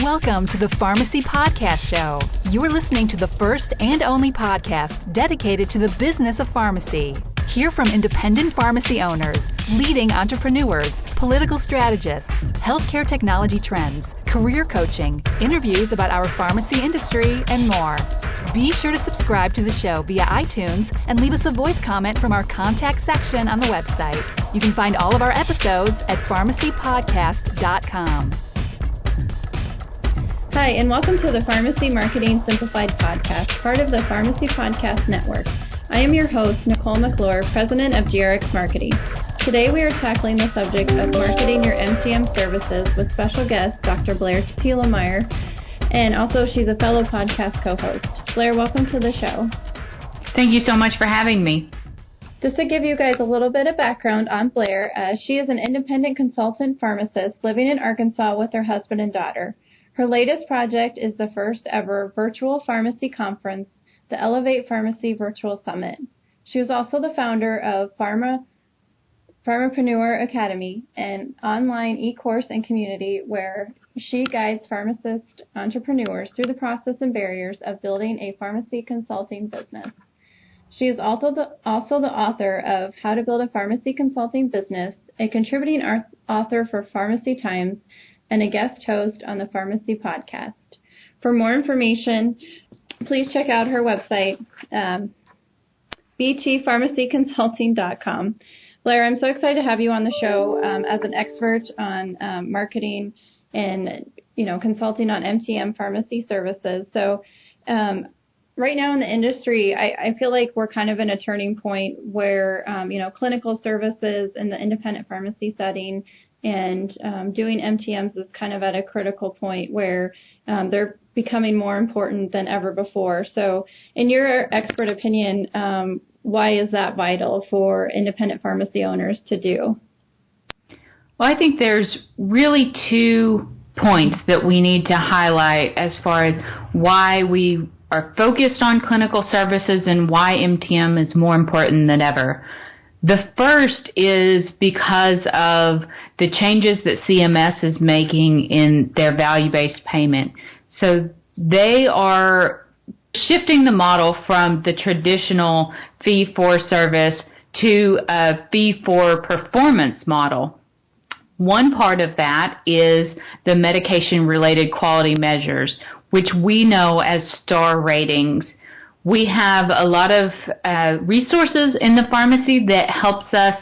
Welcome to the Pharmacy Podcast Show. You're listening to the first and only podcast dedicated to the business of pharmacy. Hear from independent pharmacy owners, leading entrepreneurs, political strategists, healthcare technology trends, career coaching, interviews about our pharmacy industry, and more. Be sure to subscribe to the show via iTunes and leave us a voice comment from our contact section on the website. You can find all of our episodes at pharmacypodcast.com. Hi, and welcome to the Pharmacy Marketing Simplified podcast, part of the Pharmacy Podcast Network. I am your host, Nicolle McClure, president of GRX Marketing. Today we are tackling the subject of marketing your MTM services with special guest, Dr. Blair Thielemier, and also she's a fellow podcast co-host. Blair, welcome to the show. Thank you so much for having me. Just to give you guys a little bit of background on Blair, she is an independent consultant pharmacist living in Arkansas with her husband and daughter. Her latest project is the first ever virtual pharmacy conference, the Elevate Pharmacy Virtual Summit. She was also the founder of Pharmapreneur Academy, an online e-course and community where she guides pharmacist entrepreneurs through the process and barriers of building a pharmacy consulting business. She is also the author of How to Build a Pharmacy Consulting Business, a contributing author for Pharmacy Times, and a guest host on the Pharmacy Podcast. For more information, please check out her website, btpharmacyconsulting.com. Blair, I'm so excited to have you on the show as an expert on marketing and consulting on MTM pharmacy services. So right now in the industry, I feel like we're kind of in a turning point where clinical services in the independent pharmacy setting and doing MTMs is kind of at a critical point where they're becoming more important than ever before. So in your expert opinion, why is that vital for independent pharmacy owners to do? Well, I think there's really 2 points that we need to highlight as far as why we are focused on clinical services and why MTM is more important than ever. The first is because of the changes that CMS is making in their value-based payment. So they are shifting the model from the traditional fee-for-service to a fee-for-performance model. One part of that is the medication-related quality measures, which we know as star ratings. We have a lot of resources in the pharmacy that helps us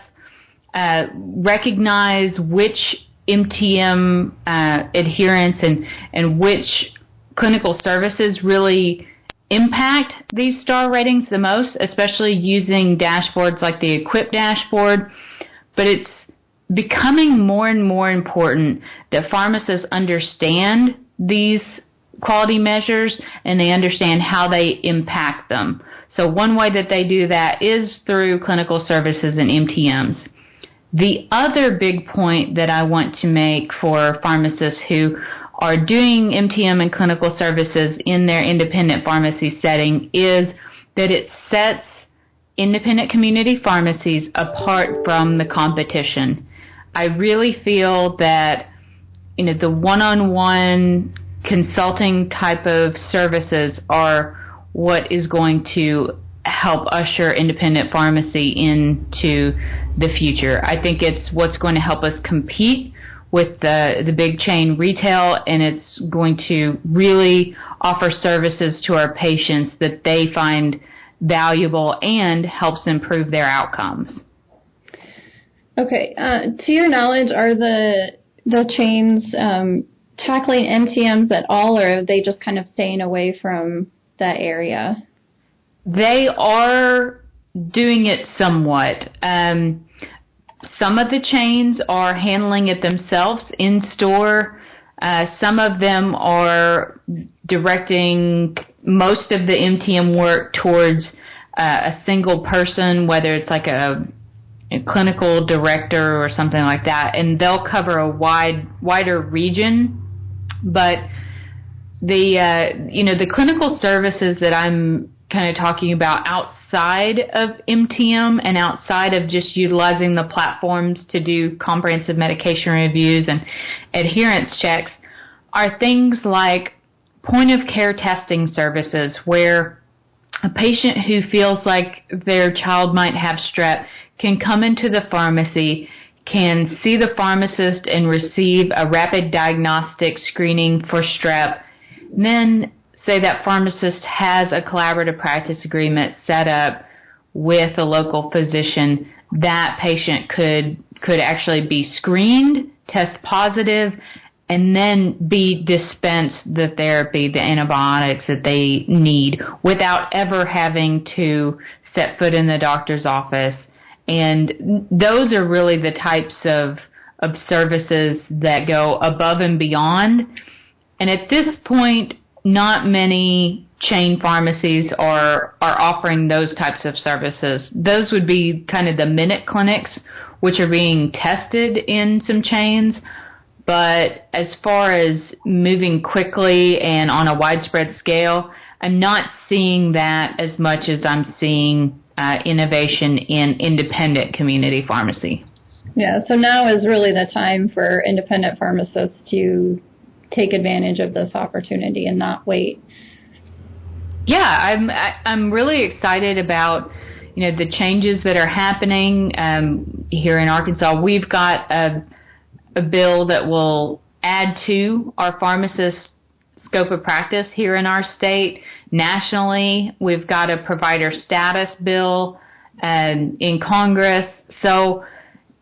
recognize which MTM adherence and which clinical services really impact these star ratings the most, especially using dashboards like the Equip dashboard. But it's becoming more and more important that pharmacists understand these quality measures and they understand how they impact them. So one way that they do that is through clinical services and MTMs. The other big point that I want to make for pharmacists who are doing MTM and clinical services in their independent pharmacy setting is that it sets independent community pharmacies apart from the competition. I really feel that the one-on-one consulting type of services are what is going to help usher independent pharmacy into the future. I think it's what's going to help us compete with the big chain retail, and it's going to really offer services to our patients that they find valuable and helps improve their outcomes. Okay. To your knowledge, are the chains tackling MTMs at all, or are they just kind of staying away from that area? They are doing it somewhat. Some of the chains are handling it themselves in store. Some of them are directing most of the MTM work towards a single person, whether it's like a clinical director or something like that, and they'll cover a wider region. But the clinical services that I'm kind of talking about outside of MTM and outside of just utilizing the platforms to do comprehensive medication reviews and adherence checks are things like point-of-care testing services, where a patient who feels like their child might have strep can come into the pharmacy, can see the pharmacist and receive a rapid diagnostic screening for strep. Then, say that pharmacist has a collaborative practice agreement set up with a local physician, that patient could actually be screened, test positive, and then be dispensed the therapy, the antibiotics that they need, without ever having to set foot in the doctor's office. And those are really the types of services that go above and beyond. And at this point, not many chain pharmacies are offering those types of services. Those would be kind of the minute clinics, which are being tested in some chains. But as far as moving quickly and on a widespread scale, I'm not seeing that as much as I'm seeing innovation in independent community pharmacy. Yeah, so now is really the time for independent pharmacists to take advantage of this opportunity and not wait. Yeah, I'm really excited about the changes that are happening here in Arkansas. We've got a bill that will add to our pharmacist scope of practice here in our state. Nationally, we've got a provider status bill in Congress. So,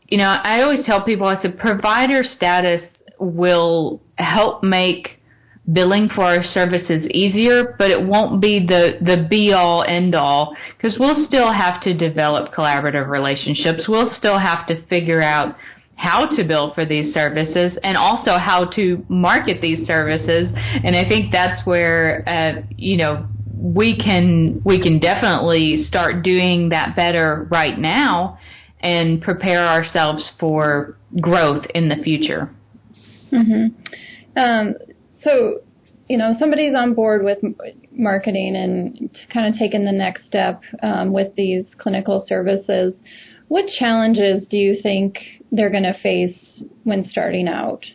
I always tell people, I said, provider status will help make billing for our services easier, but it won't be the be-all, end-all, because we'll still have to develop collaborative relationships. We'll still have to figure out how to bill for these services and also how to market these services. And I think that's where, we can definitely start doing that better right now and prepare ourselves for growth in the future. Mm-hmm. So, somebody's on board with marketing and kind of taking the next step with these clinical services. What challenges do you think they're going to face when starting out?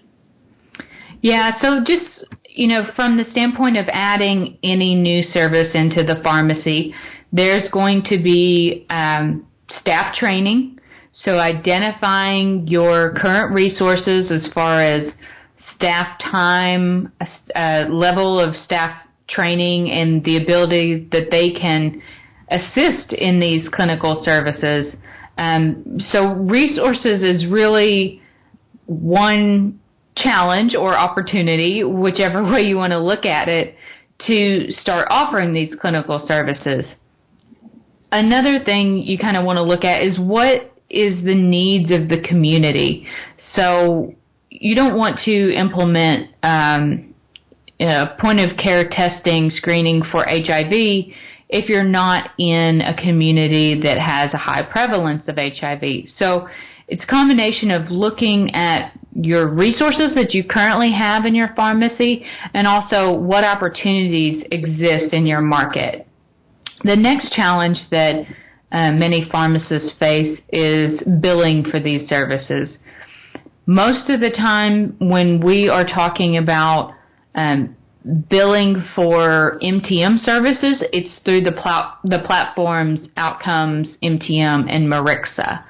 Yeah, so just, from the standpoint of adding any new service into the pharmacy, there's going to be staff training. So identifying your current resources as far as staff time, level of staff training, and the ability that they can assist in these clinical services. So resources is really one challenge or opportunity, whichever way you want to look at it, to start offering these clinical services. Another thing you kind of want to look at is what is the needs of the community. So you don't want to implement point-of-care testing, screening for HIV if you're not in a community that has a high prevalence of HIV. So it's a combination of looking at your resources that you currently have in your pharmacy and also what opportunities exist in your market. The next challenge that many pharmacists face is billing for these services. Most of the time when we are talking about billing for MTM services, it's through the platforms Outcomes, MTM, and Marixa.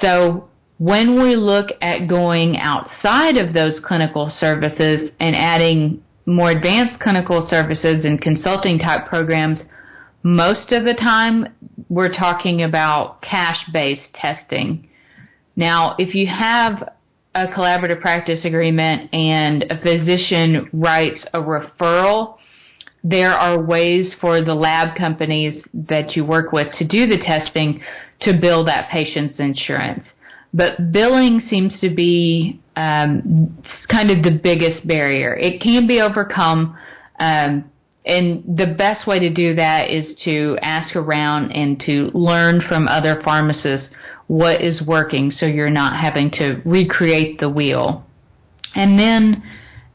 So when we look at going outside of those clinical services and adding more advanced clinical services and consulting type programs, most of the time we're talking about cash-based testing. Now, if you have a collaborative practice agreement and a physician writes a referral, there are ways for the lab companies that you work with to do the testing to bill that patient's insurance. But billing seems to be kind of the biggest barrier. It can be overcome, and the best way to do that is to ask around and to learn from other pharmacists what is working so you're not having to recreate the wheel. And then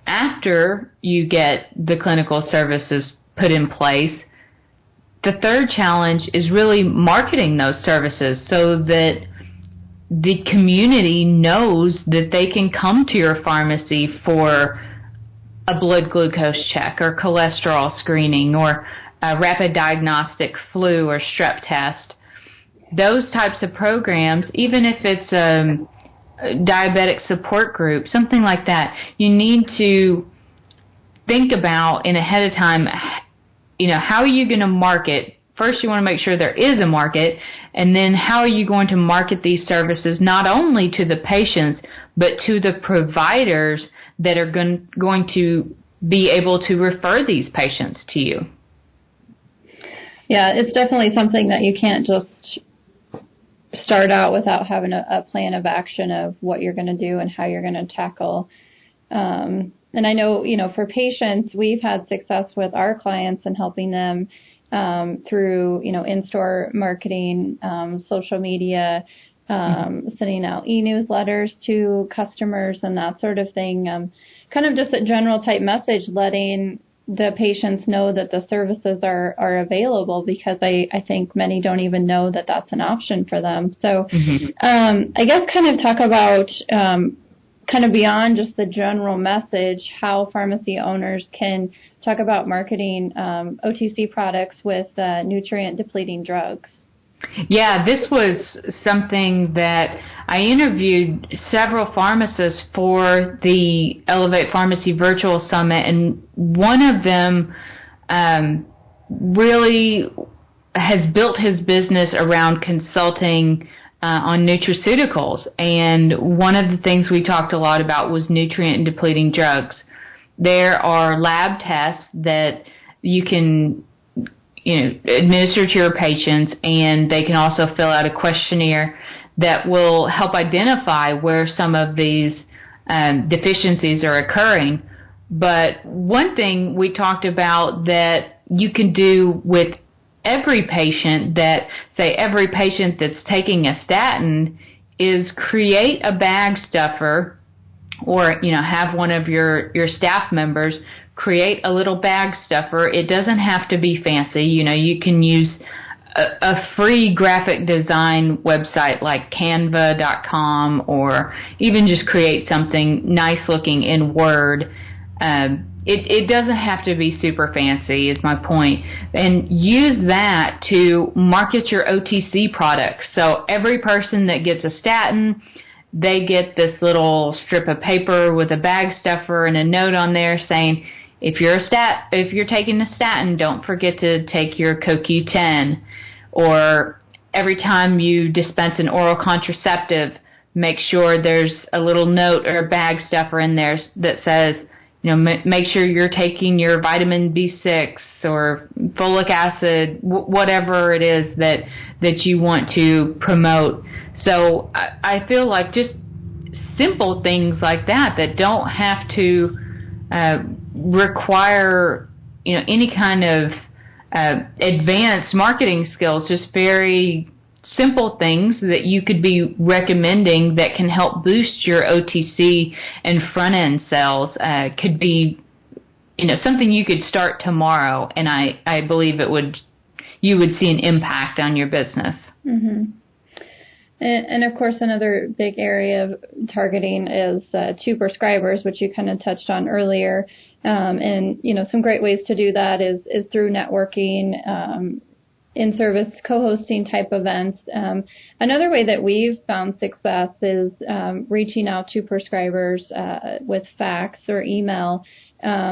after you get the clinical services put in place, the third challenge is really marketing those services so that the community knows that they can come to your pharmacy for a blood glucose check or cholesterol screening or a rapid diagnostic flu or strep test. Those types of programs, even if it's a diabetic support group, something like that, you need to think about in ahead of time, how are you going to market? First, you want to make sure there is a market, and then how are you going to market these services not only to the patients, but to the providers that are going to be able to refer these patients to you? Yeah, it's definitely something that you can't just start out without having a plan of action of what you're going to do and how you're going to tackle. And I know, for patients, we've had success with our clients and helping them through, in-store marketing, social media, sending out e-newsletters to customers and that sort of thing. Kind of just a general type message, letting the patients know that the services are available, because I think many don't even know that that's an option for them. So I guess kind of talk about kind of beyond just the general message, how pharmacy owners can talk about marketing OTC products with nutrient depleting drugs. Yeah, this was something that I interviewed several pharmacists for the Elevate Pharmacy Virtual Summit, and one of them really has built his business around consulting on nutraceuticals, and one of the things we talked a lot about was nutrient depleting drugs. There are lab tests that you can administer to your patients, and they can also fill out a questionnaire that will help identify where some of these deficiencies are occurring. But one thing we talked about that you can do with every patient that's taking a statin is create a bag stuffer, or have one of your staff members create a little bag stuffer. It doesn't have to be fancy. You can use a free graphic design website like canva.com, or even just create something nice looking in Word. It doesn't have to be super fancy, is my point. And use that to market your OTC products. So every person that gets a statin, they get this little strip of paper with a bag stuffer and a note on there saying, if you're taking a statin, don't forget to take your CoQ10. Or every time you dispense an oral contraceptive, make sure there's a little note or a bag stuffer in there that says, make sure you're taking your vitamin B6 or folic acid, whatever it is that you want to promote. So I feel like just simple things like that don't have to require any kind of advanced marketing skills, just very simple things that you could be recommending that can help boost your OTC and front-end sales could be, something you could start tomorrow, and I believe you would see an impact on your business. Mm-hmm. And of course, another big area of targeting is to prescribers, which you kind of touched on earlier. And some great ways to do that is through networking, in-service co-hosting type events. Another way that we've found success is reaching out to prescribers with fax or email,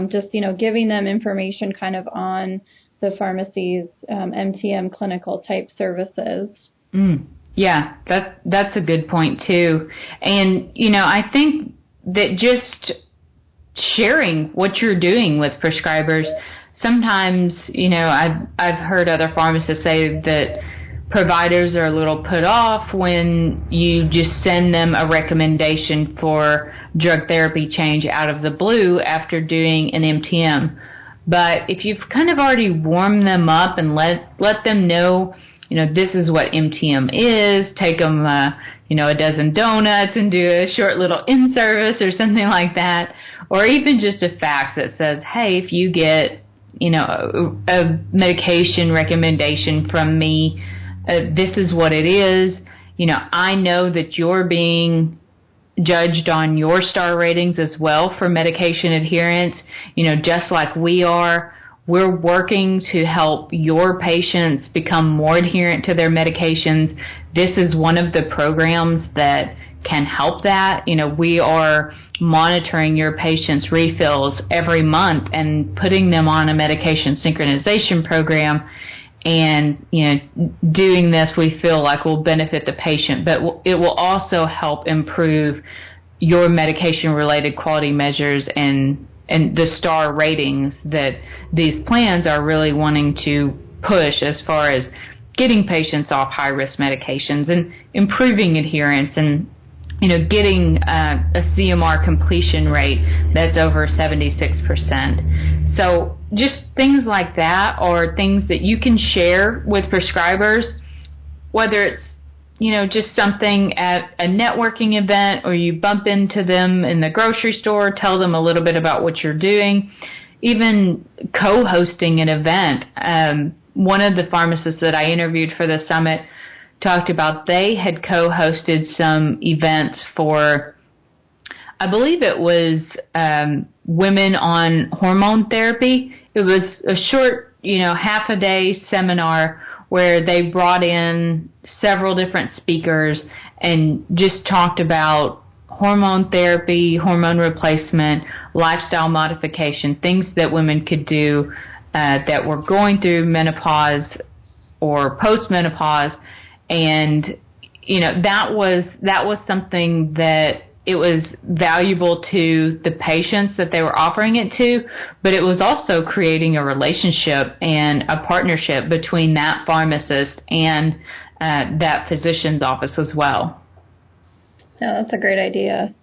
just giving them information kind of on the pharmacy's MTM clinical type services. Yeah, that's a good point too. And I think that just sharing what you're doing with prescribers. Sometimes, I've heard other pharmacists say that providers are a little put off when you just send them a recommendation for drug therapy change out of the blue after doing an MTM. But if you've kind of already warmed them up and let them know, this is what MTM is, take them, a dozen donuts and do a short little in-service or something like that, or even just a fax that says, hey, if you get a medication recommendation from me, this is what it is. I know that you're being judged on your star ratings as well for medication adherence. Just like we are, we're working to help your patients become more adherent to their medications. This is one of the programs that can help that. We are monitoring your patients' refills every month and putting them on a medication synchronization program. And, doing this we feel like will benefit the patient, but it will also help improve your medication-related quality measures and the star ratings that these plans are really wanting to push as far as getting patients off high-risk medications and improving adherence and, getting a CMR completion rate that's over 76%. So just things like that are things that you can share with prescribers, whether it's, just something at a networking event or you bump into them in the grocery store, tell them a little bit about what you're doing, even co-hosting an event. One of the pharmacists that I interviewed for the summit talked about they had co-hosted some events for, I believe it was women on hormone therapy. It was a short, half a day seminar where they brought in several different speakers and just talked about hormone therapy, hormone replacement, lifestyle modification, things that women could do that were going through menopause or post-menopause. And, that was something that it was valuable to the patients that they were offering it to, but it was also creating a relationship and a partnership between that pharmacist and that physician's office as well. Yeah, that's a great idea.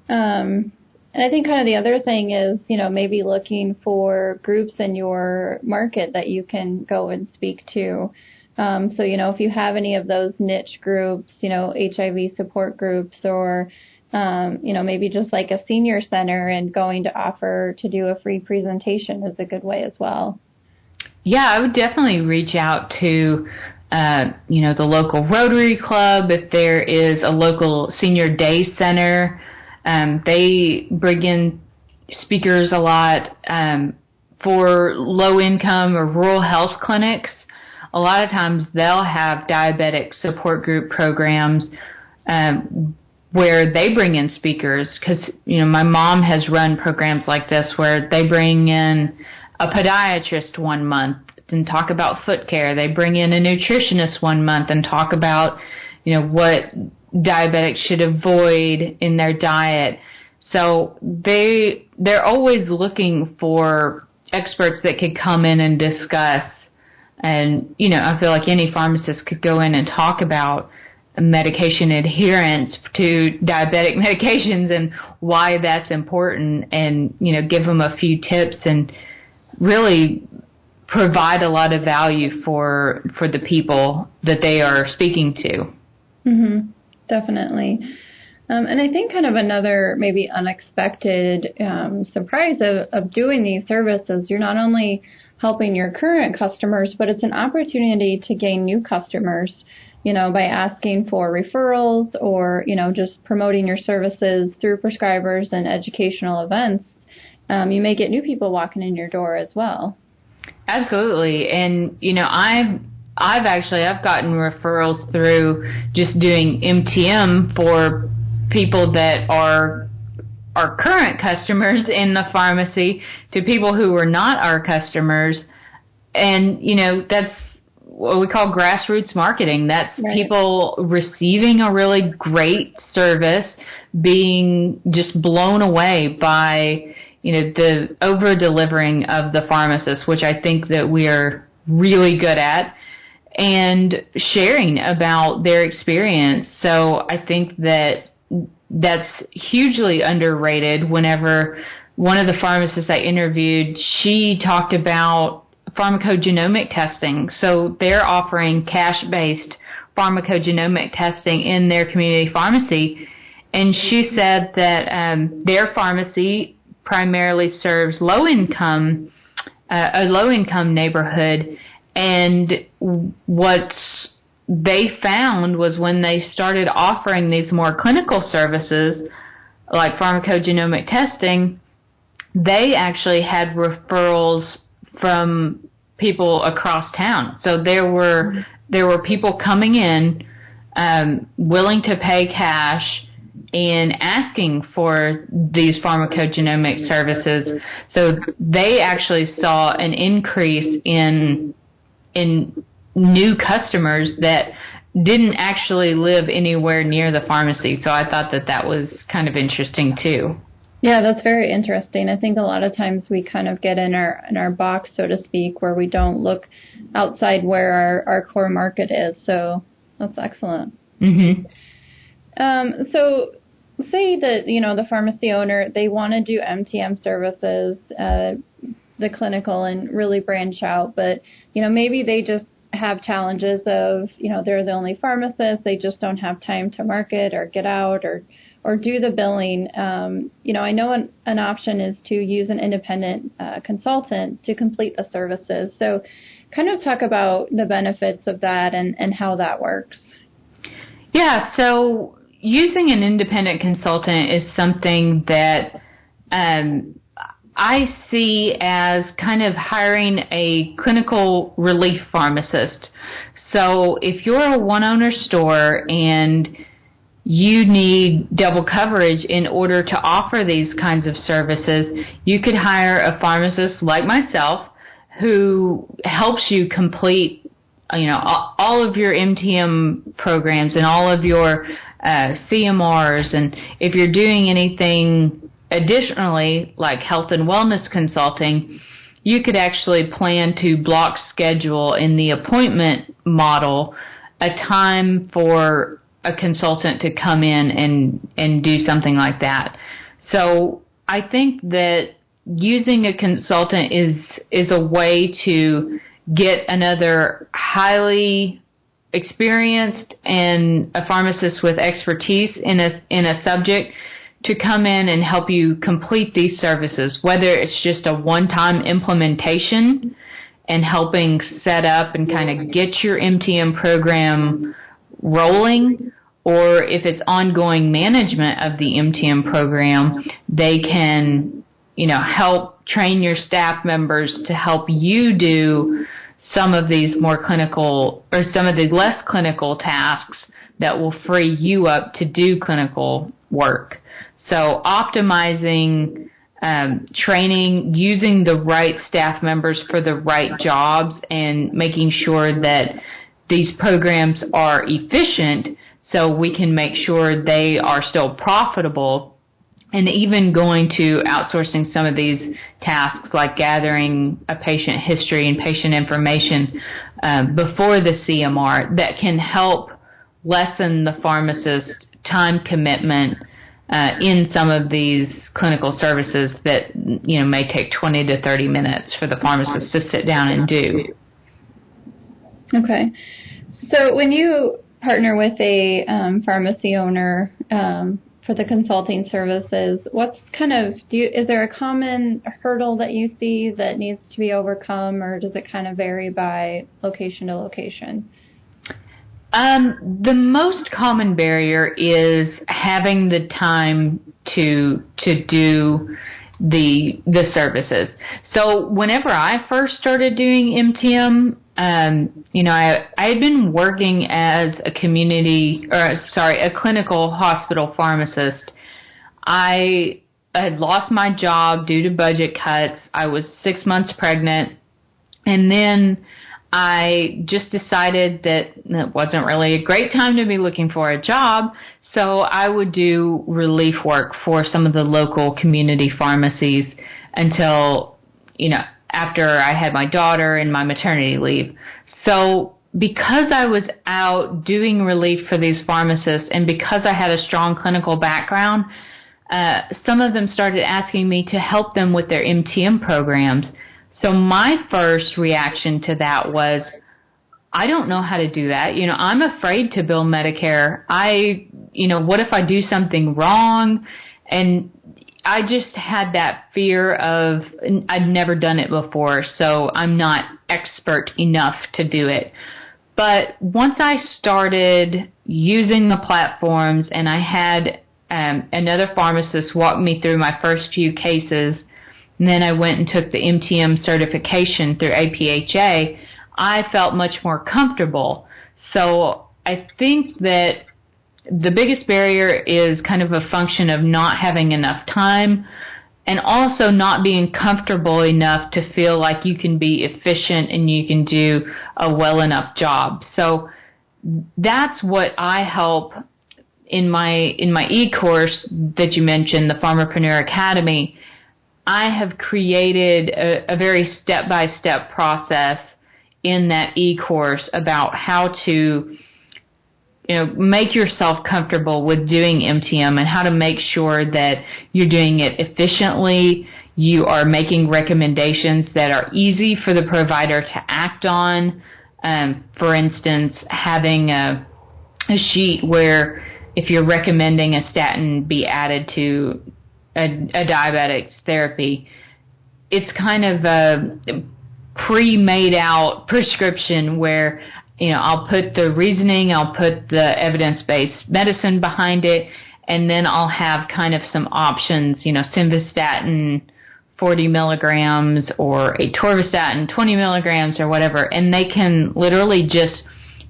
And I think kind of the other thing is, maybe looking for groups in your market that you can go and speak to. So, if you have any of those niche groups, HIV support groups or, maybe just like a senior center and going to offer to do a free presentation is a good way as well. Yeah, I would definitely reach out to, the local Rotary Club. If there is a local senior day center, they bring in speakers a lot for low income or rural health clinics. A lot of times they'll have diabetic support group programs where they bring in speakers because, my mom has run programs like this where they bring in a podiatrist one month and talk about foot care. They bring in a nutritionist one month and talk about, what diabetics should avoid in their diet. So they're always looking for experts that could come in and discuss. And, I feel like any pharmacist could go in and talk about medication adherence to diabetic medications and why that's important and, give them a few tips and really provide a lot of value for the people that they are speaking to. Mm-hmm. Definitely. And I think kind of another maybe unexpected surprise of doing these services, you're not only helping your current customers, but it's an opportunity to gain new customers, by asking for referrals or, just promoting your services through prescribers and educational events. You may get new people walking in your door as well. Absolutely. And, I've gotten referrals through just doing MTM for people that are our current customers in the pharmacy to people who are not our customers. And, that's what we call grassroots marketing. That's right. People receiving a really great service, being just blown away by, the over-delivering of the pharmacist, which I think that we are really good at, and sharing about their experience. So I think that that's hugely underrated. Whenever one of the pharmacists I interviewed, she talked about pharmacogenomic testing. So they're offering cash-based pharmacogenomic testing in their community pharmacy. And she said that their pharmacy primarily serves a low-income neighborhood. And what's they found was when they started offering these more clinical services, like pharmacogenomic testing, they actually had referrals from people across town. So there were people coming in, willing to pay cash and asking for these pharmacogenomic services. So they actually saw an increase in new customers that didn't actually live anywhere near the pharmacy. So I thought that was kind of interesting too. Yeah, that's very interesting. I think a lot of times we kind of get in our box, so to speak, where we don't look outside where our core market is. So that's excellent. Mm-hmm. So say that, the pharmacy owner, they want to do MTM services, the clinical, and really branch out, but, maybe they just have challenges of, they're the only pharmacist, they just don't have time to market or get out or do the billing. I know an option is to use an independent consultant to complete the services. So kind of talk about the benefits of that and how that works. Yeah, so using an independent consultant is something that I see as kind of hiring a clinical relief pharmacist. So if you're a one-owner store and you need double coverage in order to offer these kinds of services, you could hire a pharmacist like myself who helps you complete all of your MTM programs and all of your CMRs. And if you're doing anything additionally, like health and wellness consulting, you could actually plan to block schedule in the appointment model a time for a consultant to come in and do something like that. So I think that using a consultant is a way to get another highly experienced and a pharmacist with expertise in a subject to come in and help you complete these services, whether it's just a one-time implementation and helping set up and kind of get your MTM program rolling, or if it's ongoing management of the MTM program, they can, help train your staff members to help you do some of these more clinical or some of the less clinical tasks that will free you up to do clinical work. So optimizing training, using the right staff members for the right jobs, and making sure that these programs are efficient so we can make sure they are still profitable, and even going to outsourcing some of these tasks like gathering a patient history and patient information before the CMR that can help lessen the pharmacist's time commitment in some of these clinical services that may take 20 to 30 minutes for the pharmacist to sit down and do. Okay. So when you partner with a pharmacy owner for the consulting services, what's is there a common hurdle that you see that needs to be overcome, or does it kind of vary by location to location? The most common barrier is having the time to do the services. So whenever I first started doing MTM, I had been working as a clinical hospital pharmacist. I had lost my job due to budget cuts. I was 6 months pregnant, and then I just decided that it wasn't really a great time to be looking for a job, so I would do relief work for some of the local community pharmacies until, after I had my daughter and my maternity leave. So because I was out doing relief for these pharmacists, and because I had a strong clinical background, some of them started asking me to help them with their MTM programs. So my first reaction to that was, I don't know how to do that. I'm afraid to bill Medicare. What if I do something wrong? And I just had that fear of, I'd never done it before, so I'm not expert enough to do it. But once I started using the platforms and I had another pharmacist walk me through my first few cases, and then I went and took the MTM certification through APHA, I felt much more comfortable. So I think that the biggest barrier is kind of a function of not having enough time and also not being comfortable enough to feel like you can be efficient and you can do a well enough job. So that's what I help in my e-course that you mentioned, the Pharmapreneur Academy. I have created a very step-by-step process in that e-course about how to make yourself comfortable with doing MTM and how to make sure that you're doing it efficiently. You are making recommendations that are easy for the provider to act on. For instance, having a sheet where if you're recommending a statin be added to a diabetic's therapy, it's kind of a pre-made out prescription where I'll put the reasoning, I'll put the evidence-based medicine behind it, and then I'll have kind of some options, simvastatin 40 milligrams or atorvastatin 20 milligrams or whatever, and they can literally just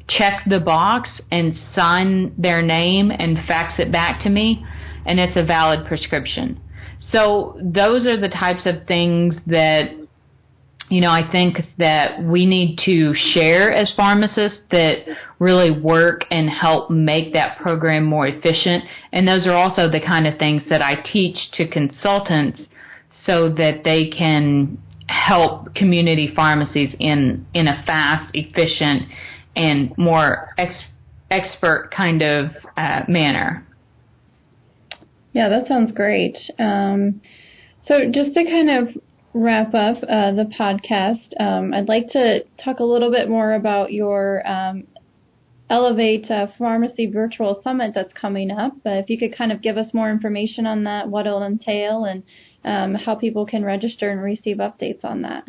check the box and sign their name and fax it back to me, and it's a valid prescription. So those are the types of things that I think that we need to share as pharmacists that really work and help make that program more efficient. And those are also the kind of things that I teach to consultants so that they can help community pharmacies in a fast, efficient, and more expert kind of manner. Yeah, that sounds great. So just to kind of wrap up the podcast, I'd like to talk a little bit more about your Elevate Pharmacy Virtual Summit that's coming up. If you could kind of give us more information on that, what it'll entail, and how people can register and receive updates on that.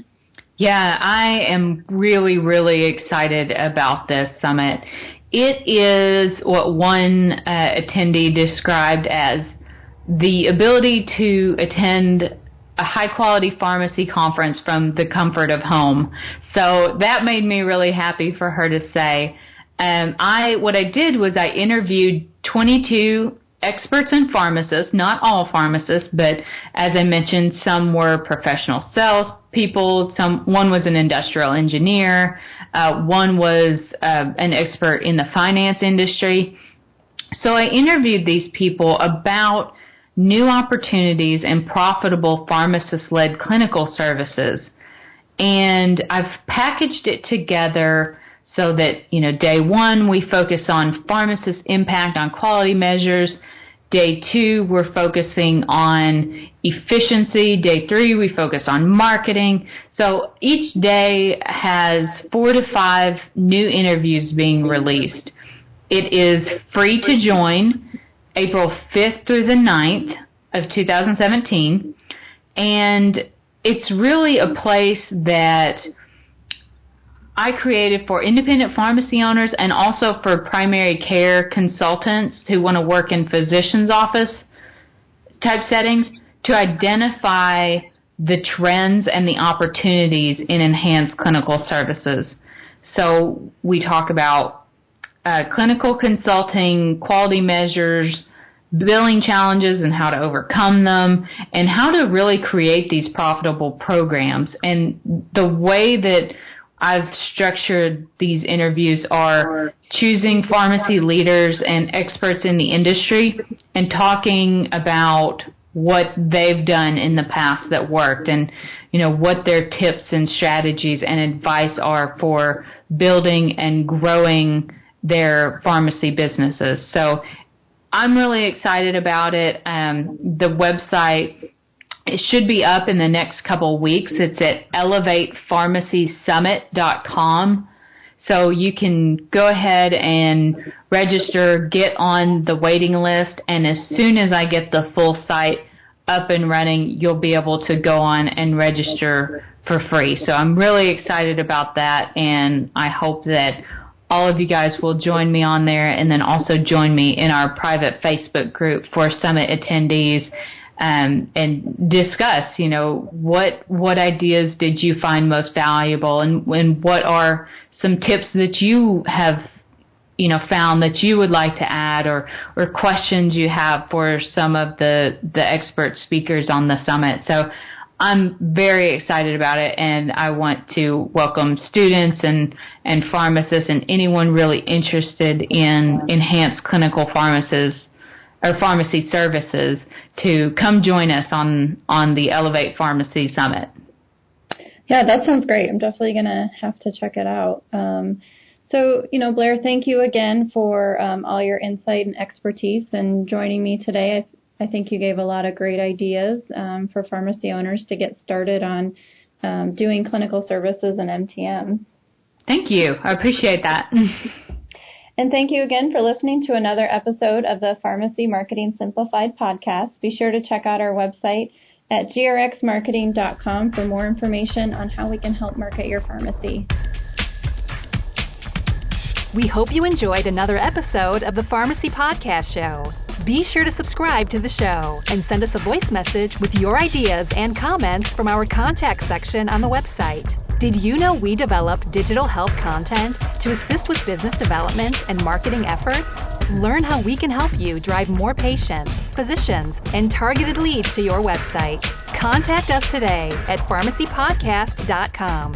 Yeah, I am really, really excited about this summit. It is what one attendee described as the ability to attend a high-quality pharmacy conference from the comfort of home. So that made me really happy for her to say. What I did was I interviewed 22 experts and pharmacists, not all pharmacists, but as I mentioned, some were professional sales people, one was an industrial engineer, one was an expert in the finance industry. So I interviewed these people about new opportunities and profitable pharmacist-led clinical services. And I've packaged it together so that, day one, we focus on pharmacist impact on quality measures. Day two, we're focusing on efficiency. Day three, we focus on marketing. So each day has 4 to 5 new interviews being released. It is free to join April 5th through the 9th of 2017, and it's really a place that I created for independent pharmacy owners and also for primary care consultants who want to work in physician's office type settings to identify the trends and the opportunities in enhanced clinical services. So we talk about clinical consulting, quality measures, billing challenges and how to overcome them, and how to really create these profitable programs. And the way that I've structured these interviews are choosing pharmacy leaders and experts in the industry and talking about what they've done in the past that worked and, what their tips and strategies and advice are for building and growing their pharmacy businesses. So I'm really excited about it. The website, it should be up in the next couple weeks. It's at elevatepharmacysummit.com. So you can go ahead and register, get on the waiting list, and as soon as I get the full site up and running, you'll be able to go on and register for free. So I'm really excited about that, and I hope that all of you guys will join me on there, and then also join me in our private Facebook group for Summit attendees, and discuss, what ideas did you find most valuable, and what are some tips that you have, found that you would like to add, or questions you have for some of the expert speakers on the summit. So I'm very excited about it, and I want to welcome students and pharmacists and anyone really interested in enhanced clinical pharmacists or pharmacy services to come join us on the Elevate Pharmacy Summit. Yeah, that sounds great. I'm definitely going to have to check it out. So, Blair, thank you again for all your insight and expertise and joining me today. I think you gave a lot of great ideas for pharmacy owners to get started on doing clinical services and MTMs. Thank you. I appreciate that. And thank you again for listening to another episode of the Pharmacy Marketing Simplified podcast. Be sure to check out our website at grxmarketing.com for more information on how we can help market your pharmacy. We hope you enjoyed another episode of the Pharmacy Podcast Show. Be sure to subscribe to the show and send us a voice message with your ideas and comments from our contact section on the website. Did you know we develop digital health content to assist with business development and marketing efforts? Learn how we can help you drive more patients, physicians, and targeted leads to your website. Contact us today at pharmacypodcast.com.